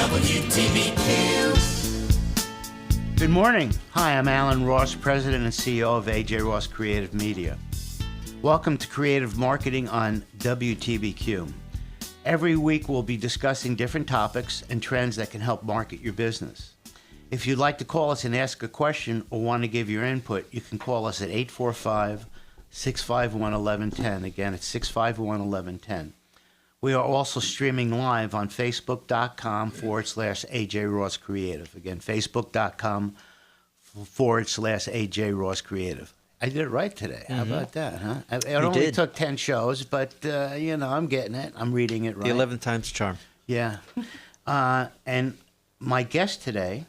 WTBQ. Good morning. Hi, I'm Allan Ross, President and CEO of AJRoss Creative Media. Welcome to Creative Marketing on WTBQ. Every week we'll be discussing different topics and trends that can help market your business. If you'd like to call us and ask a question or want to give your input, you can call us at 845-651-1110. Again, it's 651-1110. We are also streaming live on Facebook.com/AJRoss Creative. Again, Facebook.com/AJRoss Creative. I did it right today. How about that, huh? It only took 10 shows, but, I'm getting it. I'm reading it right. The 11th time's a charm. Yeah. And my guest today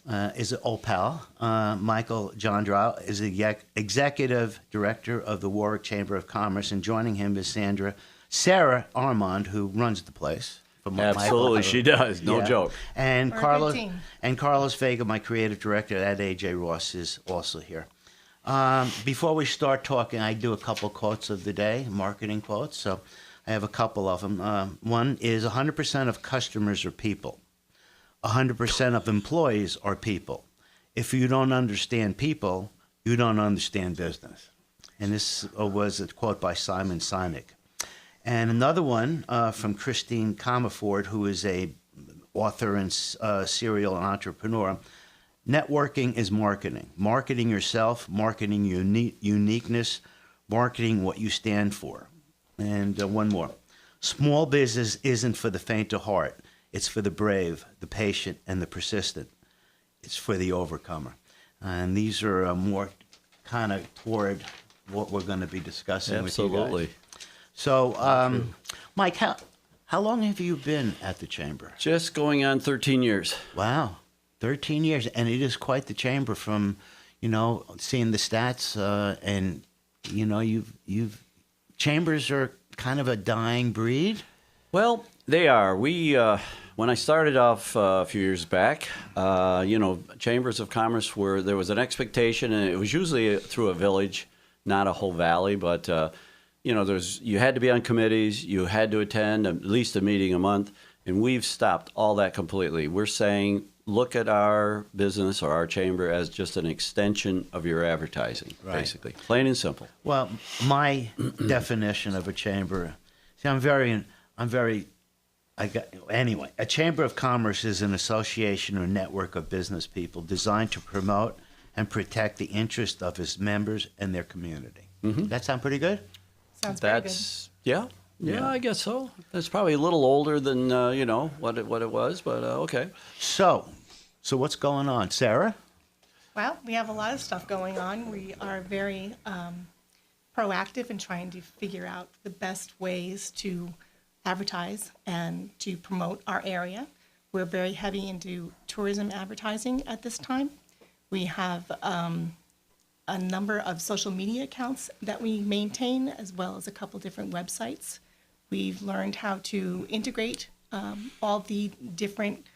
is an old pal. Michael Johndrow is the Executive Director of the Warwick Chamber of Commerce, and joining him is Sarah Armand, who runs the place. Absolutely, she does. No joke. And Carlos Vega, my creative director at AJRoss, is also here. Before we start talking, I do a couple quotes of the day, marketing quotes. So I have a couple of them. One is 100% of customers are people. 100% of employees are people. If you don't understand people, you don't understand business. And this was a quote by Simon Sinek. And another one from Christine Comerford, who is a author and serial entrepreneur. Networking is marketing. Marketing yourself, marketing uniqueness, marketing what you stand for. And one more. Small business isn't for the faint of heart. It's for the brave, the patient, and the persistent. It's for the overcomer. And these are more kind of toward what we're going to be discussing with you guys. Absolutely. So, Mike, how long have you been at the Chamber? Just going on 13 years. Wow, 13 years. And it is quite the Chamber from, seeing the stats and, chambers are kind of a dying breed. Well, they are. We, when I started off a few years back, chambers of commerce there was an expectation, and it was usually through a village, not a whole valley, but you had to be on committees, you had to attend at least a meeting a month, and we've stopped all that completely. We're saying, look at our business or our chamber as just an extension of your advertising, basically, plain and simple. Well, my definition of a chamber, anyway, a chamber of commerce is an association or network of business people designed to promote and protect the interest of its members and their community. Mm-hmm. That sound pretty good? Sounds pretty good. Yeah, I guess so. It's probably a little older than what it was, but okay. So what's going on, Sarah? Well, we have a lot of stuff going on. We are very proactive in trying to figure out the best ways to advertise and to promote our area. We're very heavy into tourism advertising at this time. We have a number of social media accounts that we maintain, as well as a couple different websites. We've learned how to integrate all the different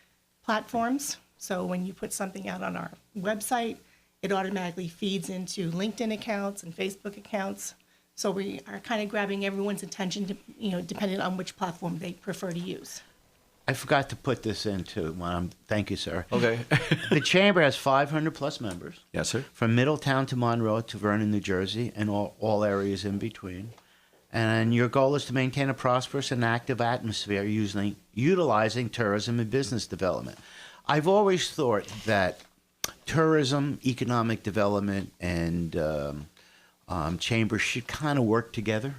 platforms. So when you put something out on our website, it automatically feeds into LinkedIn accounts and Facebook accounts. So we are kind of grabbing everyone's attention, depending on which platform they prefer to use. I forgot to put this in too. Thank you, sir. Okay. The Chamber has 500 plus members. Yes, sir. From Middletown to Monroe to Vernon, New Jersey, and all areas in between. And your goal is to maintain a prosperous and active atmosphere utilizing tourism and business development. I've always thought that tourism, economic development, and chambers should kind of work together.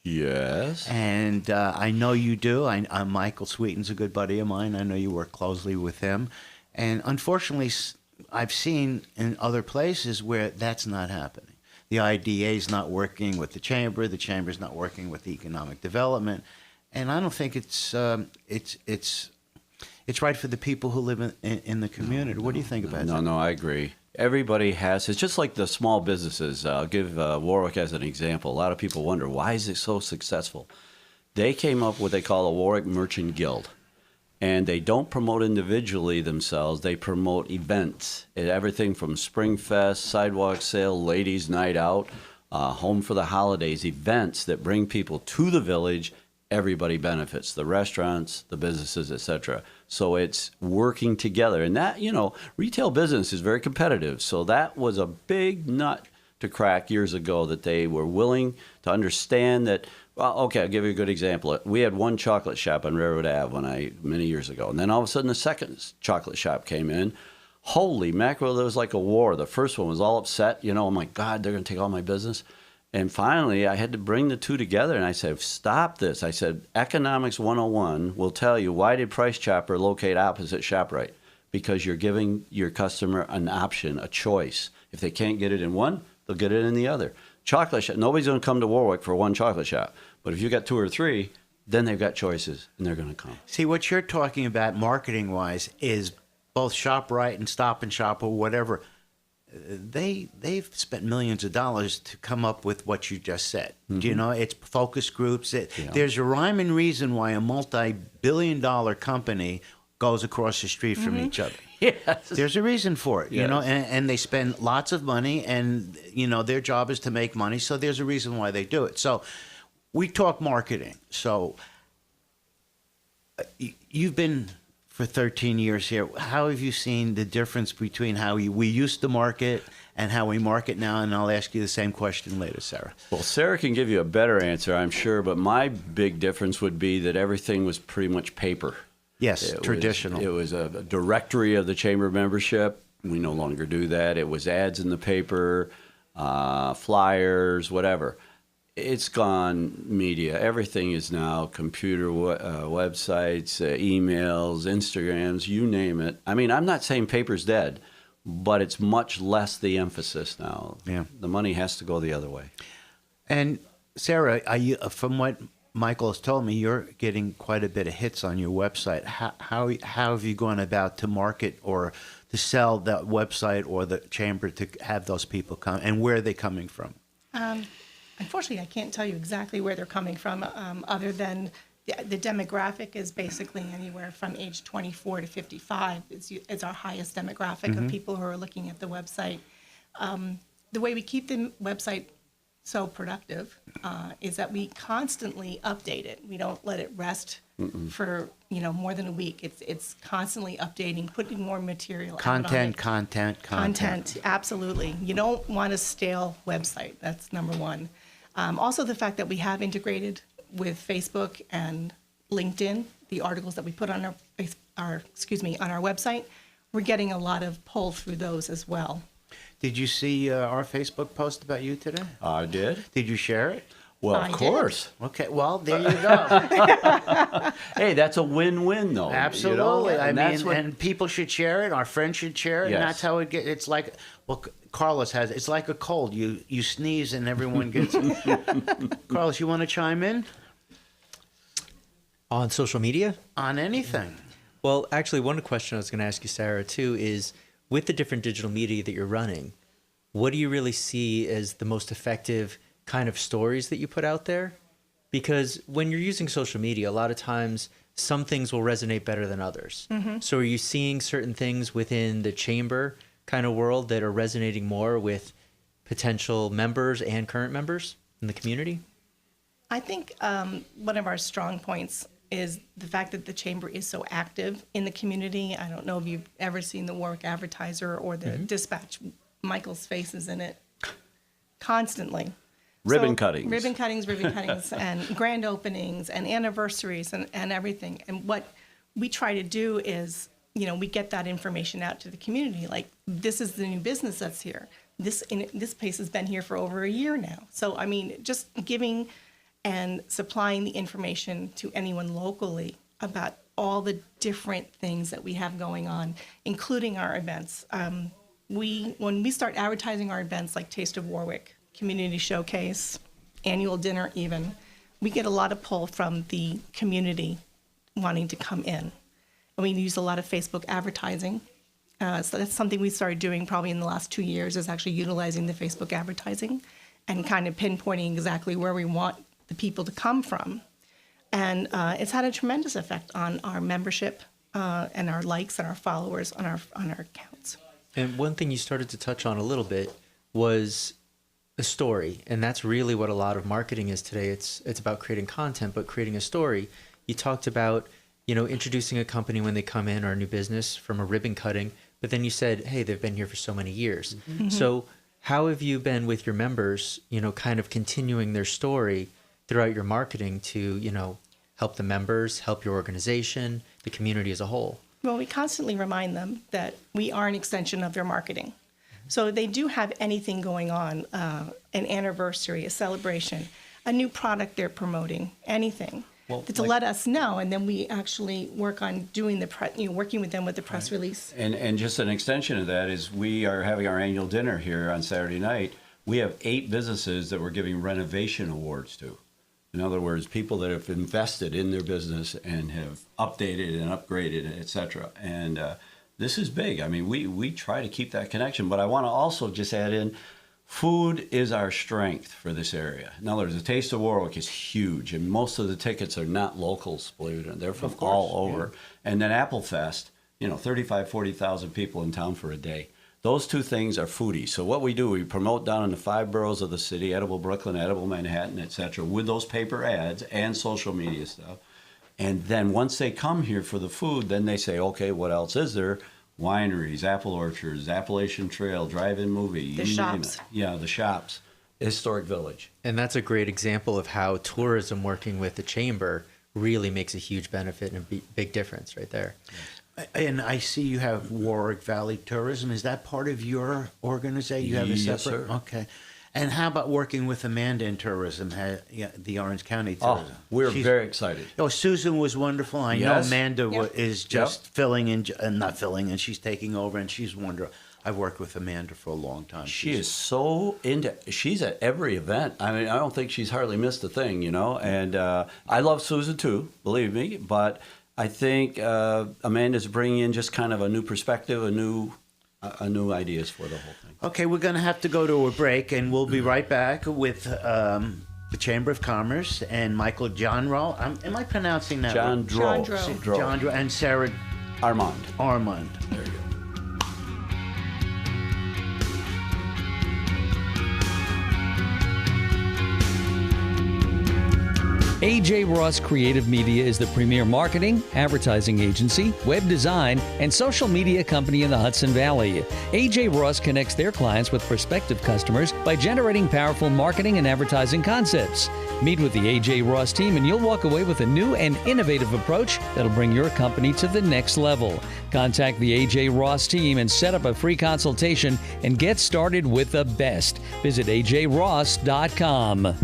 Yes. And I know you do. Michael Sweeten's a good buddy of mine. I know you work closely with him. And unfortunately, I've seen in other places where that's not happening. The IDA is not working with the chamber's not working with the economic development. And I don't think it's right for the people who live in the community. What do you think about that? No, I agree. Everybody has. It's just like the small businesses. I'll give Warwick as an example. A lot of people wonder, why is it so successful? They came up with what they call a Warwick Merchant Guild. And they don't promote individually themselves. They promote events. Everything from Spring Fest, Sidewalk Sale, Ladies Night Out, Home for the Holidays, events that bring people to the village everybody benefits, the restaurants, the businesses, etc. So it's working together. And that, retail business is very competitive. So that was a big nut to crack years ago, that they were willing to understand that. Well, okay, I'll give you a good example. We had one chocolate shop on Railroad Ave many years ago. And then all of a sudden the second chocolate shop came in. Holy mackerel, there was like a war. The first one was all upset. Oh my God, they're going to take all my business. And finally, I had to bring the two together, and I said, stop this. I said, Economics 101 will tell you, why did Price Chopper locate opposite ShopRite? Because you're giving your customer an option, a choice. If they can't get it in one, they'll get it in the other. Chocolate shop, nobody's going to come to Warwick for one chocolate shop. But if you got two or three, then they've got choices, and they're going to come. See, what you're talking about marketing-wise is both ShopRite and Stop and Shop or whatever. They've spent millions of dollars to come up with what you just said. Mm-hmm. It's focus groups. There's a rhyme and reason why a multi-billion-dollar company goes across the street from each other. Yes. There's a reason for it, Yes. and they spend lots of money, and their job is to make money. So there's a reason why they do it. So we talk marketing. So you've been for 13 years here. How have you seen the difference between how we used to market and how we market now? And I'll ask you the same question later, Sarah. Well, Sarah can give you a better answer, I'm sure, but my big difference would be that everything was pretty much paper. Yes, traditional. It was a directory of the chamber membership. We no longer do that. It was ads in the paper, flyers, whatever. It's gone media. Everything is now computer websites, emails, Instagrams, you name it. I mean, I'm not saying paper's dead, but it's much less the emphasis now. Yeah. The money has to go the other way. And Sarah, from what Michael has told me, you're getting quite a bit of hits on your website. How have you gone about to market or to sell that website or the chamber to have those people come, and where are they coming from? Unfortunately, I can't tell you exactly where they're coming from, other than the demographic is basically anywhere from age 24 to 55. It's our highest demographic of people who are looking at the website. The way we keep the website so productive is that we constantly update it. We don't let it rest for more than a week. It's constantly updating, putting more material out on it. Content, absolutely. You don't want a stale website. That's number one. Also, the fact that we have integrated with Facebook and LinkedIn, the articles that we put on our website, we're getting a lot of pull through those as well. Did you see our Facebook post about you today? I did. Did you share it? Well, I of course. Okay, well, there you go. Hey, that's a win-win, though. Absolutely. And that's what. and people should share it. Our friends should share it. Yes. And that's how it gets. It's like, Carlos has. It's like a cold. You sneeze and everyone gets it. Carlos, you want to chime in On social media? on anything? Well, actually, one question I was going to ask you, Sarah, too, is with the different digital media that you're running, what do you really see as the most effective kind of stories that you put out there? Because when you're using social media, a lot of times some things will resonate better than others. So are you seeing certain things within the chamber kind of world that are resonating more with potential members and current members in the community? I think one of our strong points is the fact that the chamber is so active in the community. I don't know if you've ever seen the Warwick Advertiser or the Dispatch. Michael's face is in it constantly. Ribbon cuttings, and grand openings and anniversaries and everything. And what we try to do is, we get that information out to the community. Like, this is the new business that's here. This place has been here for over a year now. So, I mean, just giving and supplying the information to anyone locally about all the different things that we have going on, including our events. When we start advertising our events like Taste of Warwick, Community Showcase, annual dinner even, we get a lot of pull from the community wanting to come in. And we use a lot of Facebook advertising. So that's something we started doing probably in the last 2 years, is actually utilizing the Facebook advertising and kind of pinpointing exactly where we want the people to come from. And it's had a tremendous effect on our membership and our likes and our followers on our accounts. And one thing you started to touch on a little bit was a story, and that's really what a lot of marketing is today. It's about creating content, but creating a story. You talked about, introducing a company when they come in or a new business from a ribbon cutting, but then you said, hey, they've been here for so many years. Mm-hmm. So how have you been with your members, kind of continuing their story throughout your marketing to, help the members, help your organization, the community as a whole? Well, we constantly remind them that we are an extension of their marketing. So they do have anything going on, an anniversary, a celebration, a new product they're promoting, anything, to let us know, and then we actually work on doing working with them with the press release. And just an extension of that is we are having our annual dinner here on Saturday night. We have 8 businesses that we're giving renovation awards to. In other words, people that have invested in their business and have updated and upgraded, et cetera. And this is big. I mean, we try to keep that connection. But I want to also just add in, food is our strength for this area. In other words, the Taste of Warwick is huge. And most of the tickets are not locals, believe it or not. They're from all over. Yeah. And then Apple Fest, 35, 40,000 people in town for a day. Those two things are foodies. So what we do, we promote down in the 5 boroughs of the city, Edible Brooklyn, Edible Manhattan, et cetera, with those paper ads and social media stuff. And then once they come here for the food, then they say, okay, what else is there? Wineries, apple orchards, Appalachian Trail, drive-in movie. The shops. Yeah, the shops. Historic Village. And that's a great example of how tourism working with the chamber really makes a huge benefit and a big difference right there. Yes. And I see you have Warwick Valley Tourism. Is that part of your organization? You have a separate? Yes, sir. Okay. And how about working with Amanda in tourism, the Orange County Tourism? Oh, we're very excited. Oh, Susan was wonderful. I know Amanda is just filling in, not filling in, she's taking over, and she's wonderful. I've worked with Amanda for a long time. She's so she's at every event. I mean, I don't think she's hardly missed a thing, And I love Susan too, believe me, but I think Amanda's bringing in just kind of a new perspective, a new ideas for the whole thing. Okay, we're going to have to go to a break, and we'll be right back with the Chamber of Commerce and Michael Johndrow. Am I pronouncing that right? Johndrow. And Sarah Armand. There you go. AJRoss Creative Media is the premier marketing, advertising agency, web design, and social media company in the Hudson Valley. AJRoss connects their clients with prospective customers by generating powerful marketing and advertising concepts. Meet with the AJRoss team and you'll walk away with a new and innovative approach that'll bring your company to the next level. Contact the AJRoss team and set up a free consultation and get started with the best. Visit AJRoss.com.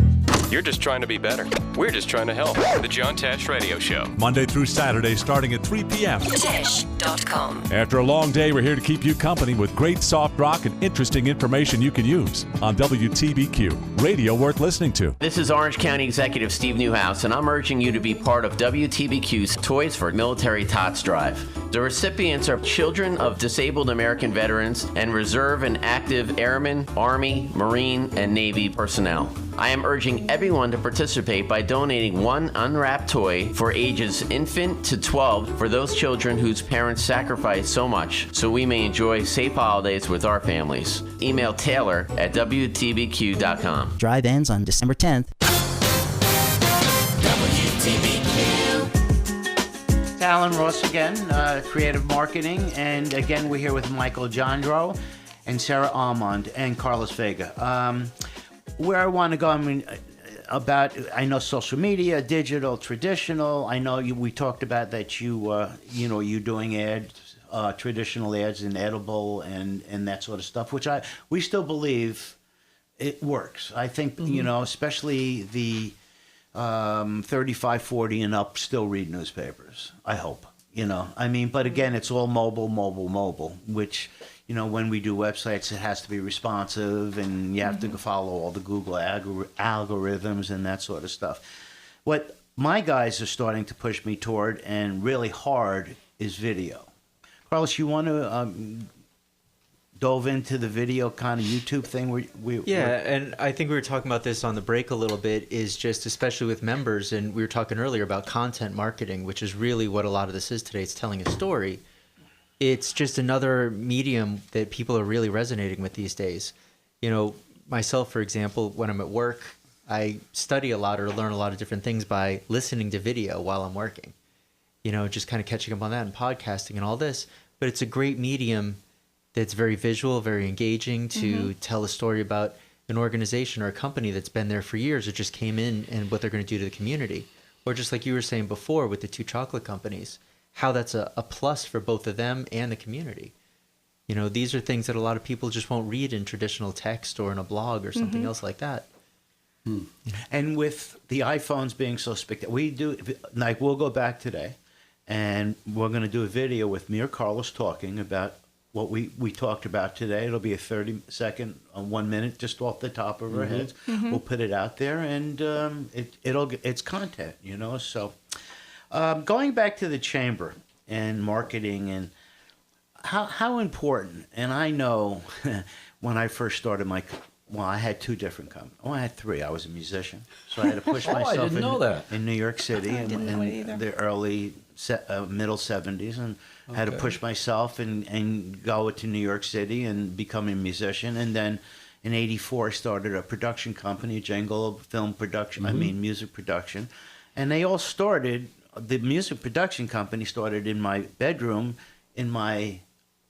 You're just trying to be better. We're just trying to help. The John Tesh Radio Show. Monday through Saturday starting at 3 p.m. Tesh.com. After a long day, we're here to keep you company with great soft rock and interesting information you can use on WTBQ. Radio worth listening to. This is Orange County Executive Steve Newhouse, and I'm urging you to be part of WTBQ's Toys for Military Tots Drive. The recipients are children of disabled American veterans and reserve and active airmen, Army, Marine, and Navy personnel. I am urging everyone to participate by donating one unwrapped toy for ages infant to 12 for those children whose parents sacrificed so much so we may enjoy safe holidays with our families. Email Taylor at WTBQ.com. Drive ends on December 10th. It's Allan Ross again, Creative Marketing, and again we're here with Michael Johndrow and Sarah Almond and Carlos Vega. Where I want to go, I know social media, digital, traditional. I know we talked about that you doing ads, traditional ads in edible and that sort of stuff, which we still believe it works. I think, especially the 35, 40 and up still read newspapers, I hope. But again, it's all mobile, which, when we do websites, it has to be responsive and you have to follow all the Google algorithms and that sort of stuff. What my guys are starting to push me toward and really hard is video. Carlos, you want to dove into the video kind of YouTube thing? And I think we were talking about this on the break a little bit, is just especially with members, and we were talking earlier about content marketing, which is really what a lot of this is today. It's telling a story. It's just another medium that people are really resonating with these days. myself, for example, when I'm at work, I study a lot or learn a lot of different things by listening to video while I'm working. You know, just kind of catching up on that and podcasting and all this. But it's a great medium that's very visual, very engaging to tell a story about an organization or a company that's been there for years or just came in and what they're going to do to the community. Or just like you were saying before with the two chocolate companies, how that's a plus for both of them and the community. You know, these are things that a lot of people just won't read in traditional text or in a blog or something else like that. And with the iPhones being so spectacular, we do, like, we'll go back today and we're going to do a video with me or Carlos talking about what we talked about today. It'll be a 30-second, 1 minute, just off the top of our heads. We'll put it out there, and it's content, you know. So going back to the chamber and marketing and how important, and I know when I first started I had two different companies. Oh, I had three. I was a musician, so I had to push myself I didn't know that. in New York City in the early middle 70s, and had to push myself and go to New York City and become a musician. And then in '84, I started a production company, Jangle Film Production. Music production, and they all started. The music production company started in my bedroom, in my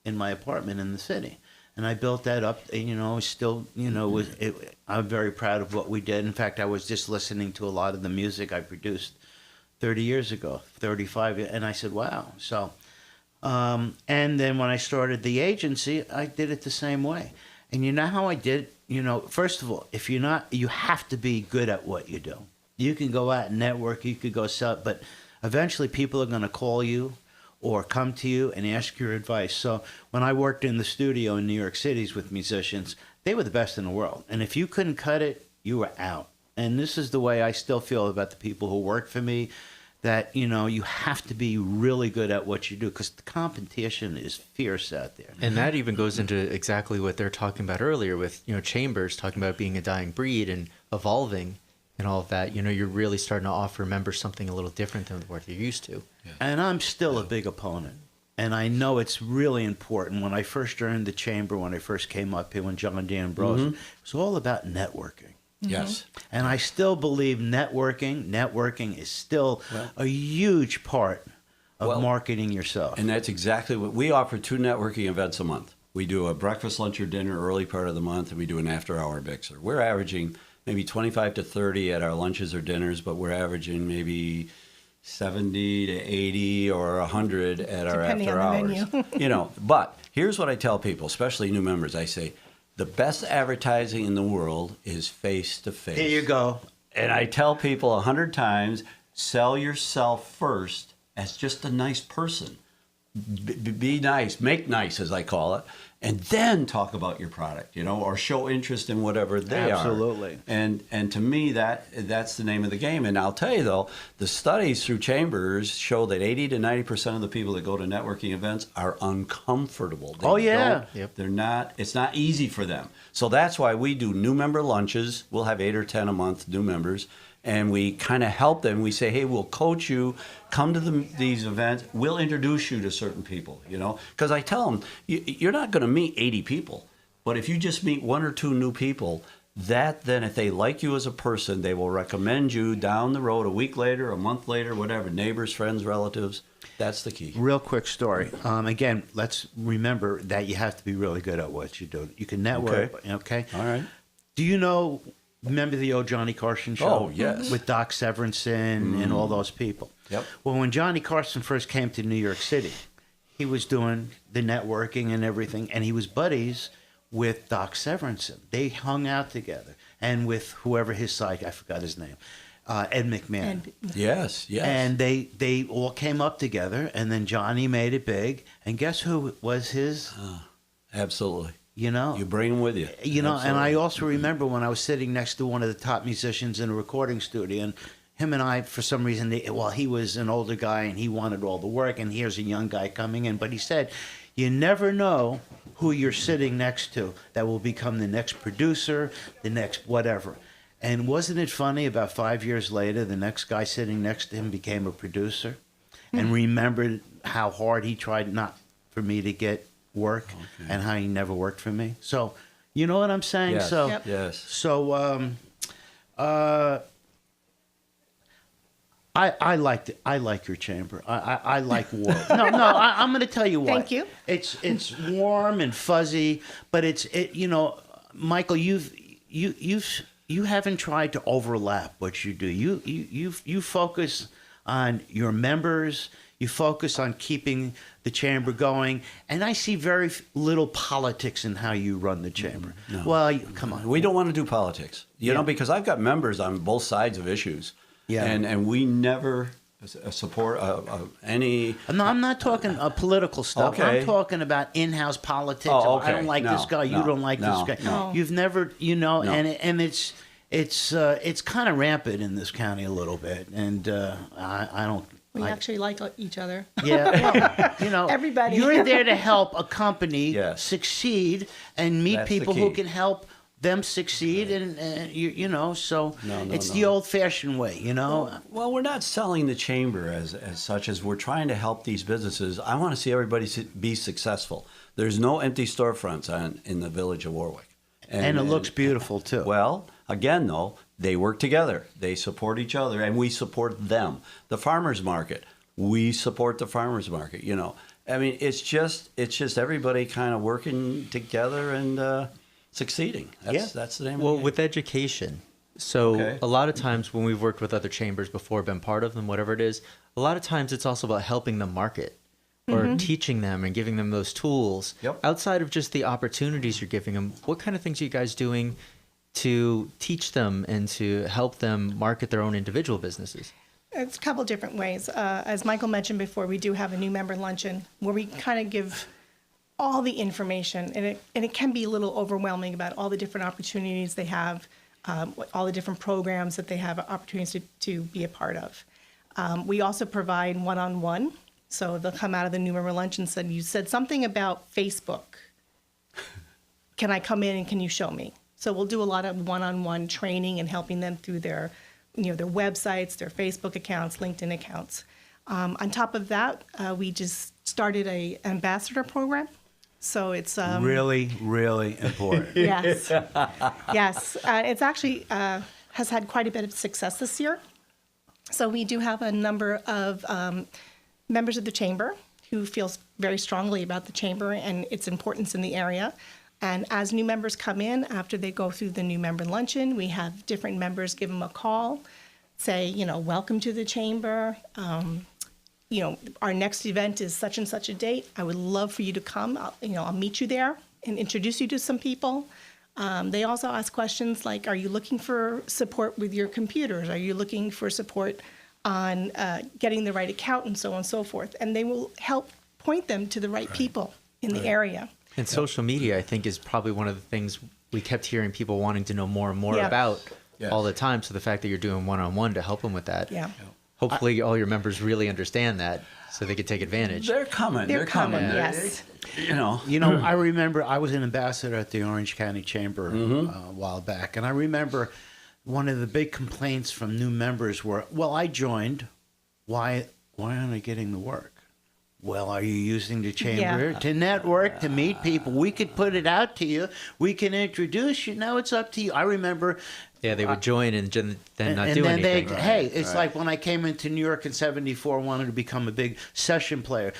apartment in the city. And I built that up, and, you know, still, you know, I'm very proud of what we did. In fact, I was just listening to a lot of the music I produced 30 years ago, 35, and I said, wow. So, and then when I started the agency, I did it the same way. And you know how I did? You know, first of all, if you're not, you have to be good at what you do. You can go out and network, you could go sell, but eventually people are going to call you or come to you and ask your advice. So when I worked in the studio in New York City with musicians, they were the best in the world. And if you couldn't cut it, you were out. And this is the way I still feel about the people who work for me, that, you know, you have to be really good at what you do, because the competition is fierce out there. And that even goes into exactly what they're talking about earlier with, you know, Chambers talking about being a dying breed and evolving and all of that. You know, you're really starting to offer members something a little different than what they're used to. Yeah. And I'm still a big opponent. And I know it's really important. When I first joined the chamber, when I first came up here, when John Dan Bros, it was all about networking. Yes. And I still believe networking is still a huge part of marketing yourself. And that's exactly what we offer. 2 networking events a month. We do a breakfast, lunch, or dinner early part of the month, and we do an after-hour mixer. We're averaging maybe 25 to 30 at our lunches or dinners, but we're averaging maybe 70 to 80 or 100 at our Depending after on hours. the menu. You know, but here's what I tell people, especially new members. I say, the best advertising in the world is face-to-face. Here you go. And I tell people 100 times, sell yourself first as just a nice person. Be nice, make nice, as I call it, and then talk about your product, you know, or show interest in whatever they are. Absolutely. And to me, that's the name of the game. And I'll tell you, though, the studies through Chambers show that 80 to 90% of the people that go to networking events are uncomfortable. They're not, it's not easy for them. So that's why we do new member lunches. We'll have 8 or 10 a month, new members. And we kind of help them. We say, hey, we'll coach you. Come to these events. We'll introduce you to certain people, you know. Because I tell them, you're not going to meet 80 people. But if you just meet 1 or 2 new people, then if they like you as a person, they will recommend you down the road a week later, a month later, whatever, neighbors, friends, relatives. That's the key. Real quick story. Again, let's remember that you have to be really good at what you do. You can network, okay? All right. Do you know... Remember the old Johnny Carson show? Oh, yes. With Doc Severinsen and all those people. Yep. Well, when Johnny Carson first came to New York City, he was doing the networking and everything, and he was buddies with Doc Severinsen. They hung out together, and with whoever his side, I forgot his name, Ed McMahon. Yes. And they all came up together, and then Johnny made it big, and guess who was his? Absolutely. You know, you bring them with you. You know, and I also remember when I was sitting next to one of the top musicians in a recording studio, and him and I, for some reason, he was an older guy and he wanted all the work, and here's a young guy coming in. But he said, you never know who you're sitting next to that will become the next producer, the next whatever. And wasn't it funny, about 5 years later, the next guy sitting next to him became a producer and remembered how hard he tried not for me to get work and how he never worked for me. So You know what I'm saying? Yes. So, Yep. Yes. so I like your chamber. I like warm. No, I'm going to tell you why. Thank you. It's warm and fuzzy, but you know, Michael, you haven't tried to overlap what you do. You focus on your members. You focus on keeping the chamber going, and I see very little politics in how you run the chamber. No. Well, come on. We don't want to do politics, you Yeah. know, because I've got members on both sides of issues. Yeah. And we never support any. No, I'm not talking political stuff. Okay. I'm talking about in-house politics. Oh, I don't okay. like this No, guy. You no, don't like no, this guy. no. You've never, you know, No. and it's kind of rampant in this county a little bit, and I don't. We actually like each other. Yeah, well, you know, Everybody. You're there to help a company Yes. succeed and meet That's the people who key. can help them succeed, and you know, so No, it's no. the old-fashioned way, you know. Well, we're not selling the chamber as such as we're trying to help these businesses. I want to see everybody be successful. There's no empty storefronts in the village of Warwick. And it looks beautiful too. Well, again, though, they work together. They support each other, and we support them. The farmers market, we support the farmers market. You know, I mean, it's just everybody kind of working together and succeeding. That's the name. Well, of the game. with education, so Okay. a lot of times when we've worked with other chambers before, been part of them, whatever it is, a lot of times it's also about helping them market or teaching them and giving them those tools. Yep. Outside of just the opportunities you're giving them, what kind of things are you guys doing to teach them and to help them market their own individual businesses? It's a couple different ways. As Michael mentioned before, we do have a new member luncheon where we kind of give all the information, and it can be a little overwhelming about all the different opportunities they have, all the different programs that they have opportunities to be a part of. We also provide one-on-one, so they'll come out of the new member luncheon and say, you said something about Facebook. Can I come in and can you show me? So we'll do a lot of one-on-one training and helping them through their websites, their Facebook accounts, LinkedIn accounts. On top of that, we just started an ambassador program. So it's really, really important. yes, yes. It's actually has had quite a bit of success this year. So we do have a number of members of the chamber who feel very strongly about the chamber and its importance in the area. And as new members come in, after they go through the new member luncheon, we have different members give them a call, say, welcome to the chamber. Our next event is such and such a date. I would love for you to come. I'll meet you there and introduce you to some people. They also ask questions like, are you looking for support with your computers? Are you looking for support on getting the right account and so on and so forth? And they will help point them to the right people in the area. And social media, I think, is probably one of the things we kept hearing people wanting to know more and more about all the time. So the fact that you're doing one-on-one to help them with that, hopefully all your members really understand that so they can take advantage. They're coming. They're coming. Yes. I remember I was an ambassador at the Orange County Chamber a while back, and I remember one of the big complaints from new members were, well, I joined. Why aren't I getting the work? Well, are you using the chamber to network, to meet people? We could put it out to you. We can introduce you. Now it's up to you. I remember. Yeah, they would join and then not and do then anything. Hey, it's like when I came into New York in '74, wanted to become a big session player.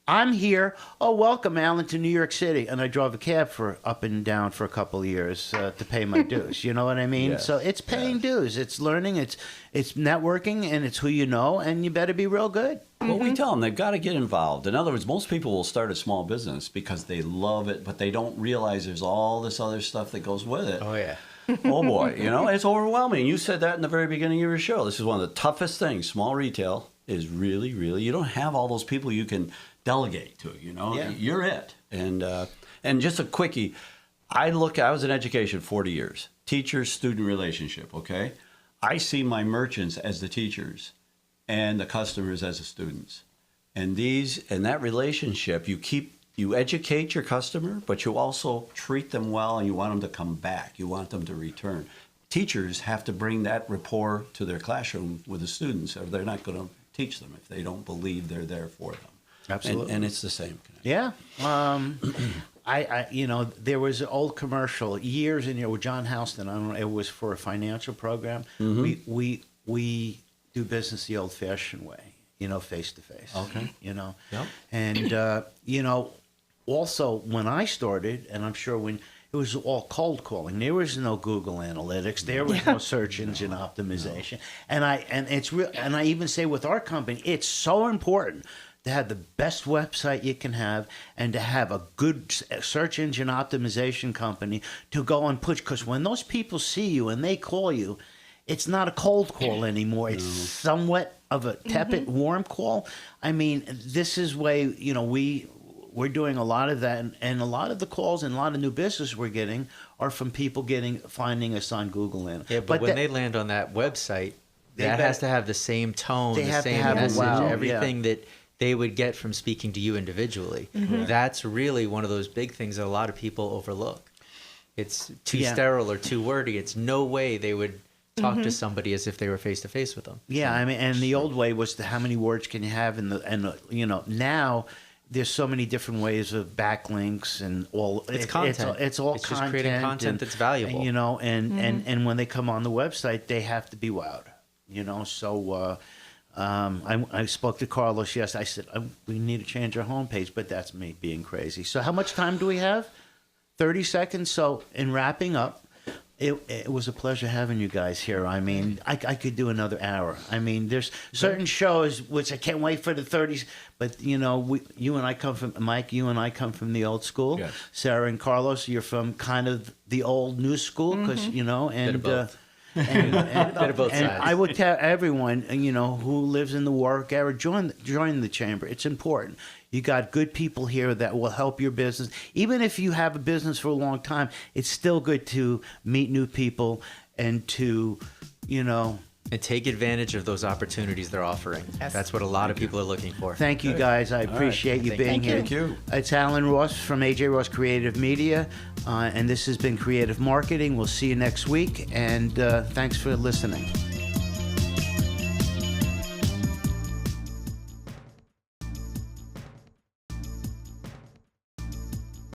I'm here. Oh, welcome, Allan, to New York City. And I drove a cab for up and down for a couple of years to pay my dues. You know what I mean? Yes. So it's paying dues. It's learning. It's networking, and it's who you know, and you better be real good. Well, we tell them they've got to get involved. In other words, most people will start a small business because they love it, but they don't realize there's all this other stuff that goes with it. Oh, yeah. Oh, boy. It's overwhelming. You said that in the very beginning of your show. This is one of the toughest things. Small retail is really, really, you don't have all those people you can delegate to, Yeah. You're it. And just a quickie, I was in education 40 years, teacher-student relationship, okay? I see my merchants as the teachers and the customers as the students. And that relationship, you educate your customer, but you also treat them well and you want them to come back. You want them to return. Teachers have to bring that rapport to their classroom with the students, or they're not going to teach them if they don't believe they're there for them. Absolutely. And it's the same. Yeah. there was an old commercial years in here with John Houston. I don't know. It was for a financial program. We do business the old-fashioned way, face to face. Okay. Yep. And also when I started, and I'm sure when it was all cold calling, there was no Google Analytics, there was no search engine optimization, and it's real. And I even say with our company, it's so important to have the best website you can have and to have a good search engine optimization company to go and push. Because when those people see you and they call you, it's not a cold call anymore. It's somewhat of a tepid, warm call. I mean, this is way, we're doing a lot of that. And a lot of the calls and a lot of new business we're getting are from people finding us on Google Analytics. Yeah, but when they land on that website, that has to have the same tone, the same message, everything that they would get from speaking to you individually. That's really one of those big things that a lot of people overlook. It's too sterile or too wordy. It's no way they would talk to somebody as if they were face to face with them. Yeah, I mean, and the old way was how many words can you have, now there's so many different ways of backlinks and all. It's content. It's all it's content. Just creating content that's valuable. And when they come on the website, they have to be wowed. So. I spoke to Carlos yesterday. I said, we need to change our homepage, but that's me being crazy. So how much time do we have? 30 seconds. So in wrapping up, it was a pleasure having you guys here. I mean, I could do another hour. I mean, there's certain shows which I can't wait for the 30s, but you and I come from, Mike, you and I come from the old school. Yes. Sarah and Carlos, you're from kind of the old new school because, and... And I would tell everyone, who lives in the Warwick area, join the chamber. It's important. You got good people here that will help your business. Even if you have a business for a long time, it's still good to meet new people and to, and take advantage of those opportunities they're offering. Yes. That's what a lot of people are looking for. Thank you, guys. I appreciate you being here. Thank you. It's Allan Ross from AJRoss Creative Media, and this has been Creative Marketing. We'll see you next week, and thanks for listening.